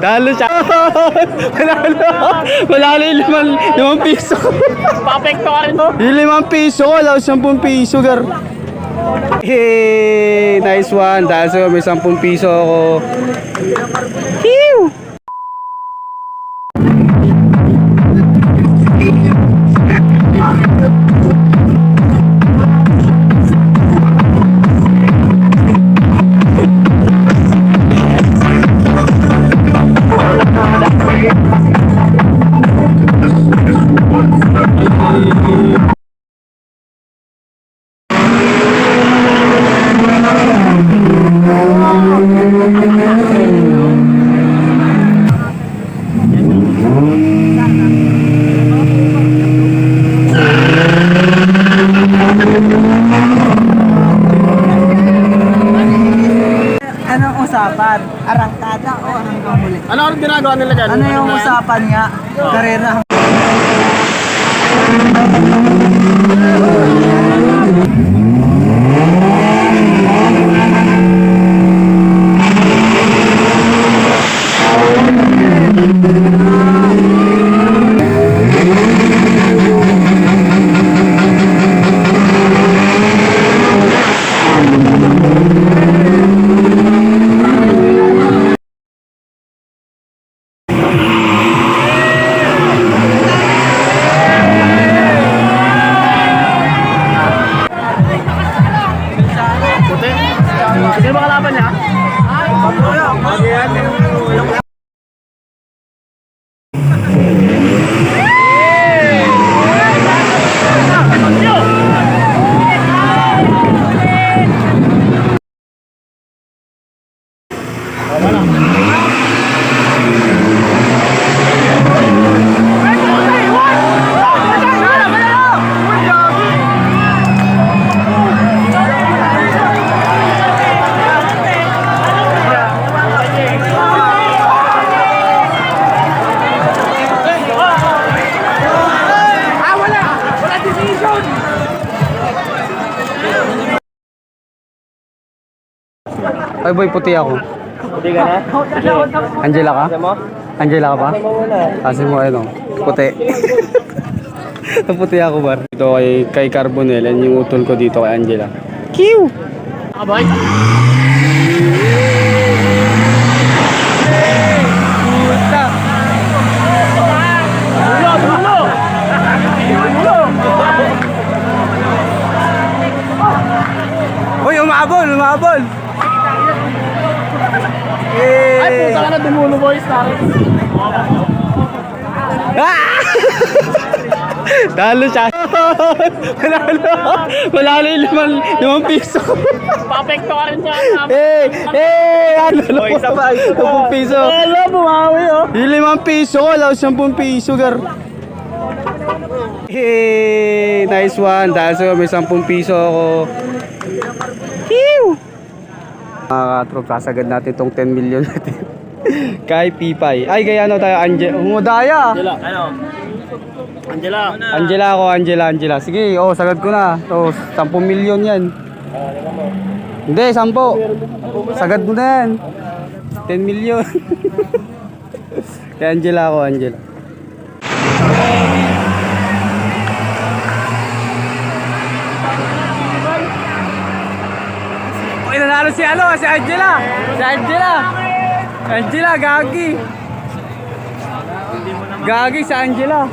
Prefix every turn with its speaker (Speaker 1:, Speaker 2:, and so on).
Speaker 1: Talo siya. Manalo yung 5 piso.
Speaker 2: Papekto ka rin.
Speaker 1: Yung 5 piso ko, alam 10 piso, gar. Hey, nice one. Dahil sa'yo may 10 piso ako. Hiw!
Speaker 3: Anong usapan? Arangkada o hanggang huli?
Speaker 2: Ano ang ginagawa nila dyan?
Speaker 3: Ano yung usapan nga? Karera.
Speaker 2: Sino ba kalaban niya?
Speaker 1: Ay boy, puti ako.
Speaker 2: Hindi ka na?
Speaker 1: Angela ka?
Speaker 2: mo?
Speaker 1: Angela ka pa?
Speaker 2: Mo muna.
Speaker 1: Kasi mo ano, puti. Puti ako bar. Ito kay Carbonel, yan yung utol ko dito kay Angela. Kiw!
Speaker 2: Abay.
Speaker 1: Puta!
Speaker 2: Dulo!
Speaker 1: Uy, umabol! Umabol!
Speaker 2: Ay, puta ka na, dumulo boys.
Speaker 1: Talo siya. Manalo yung 5 piso.
Speaker 2: Papekto ka rin siya.
Speaker 1: Ano? Isa pa, 10 piso.
Speaker 2: Hello, bumawi oh.
Speaker 1: Yung 5 piso ko, alam 10 piso, gar. Hey, nice one. Dahil sa'yo may 10 piso ako. Hiw! Mga katrop, sasagad natin itong 10 million natin. Kay Pipay. Ay, kaya ano tayo, Humudaya.
Speaker 2: Angela. Ano? Angela.
Speaker 1: Angela. Sige, sagad ko na. So, 10 million yan. Hindi, 10. Sagad mo na yan. 10 million. Kay Angela. Okay, nanalo si Angela. Angela, gagi. Gagi si Angela.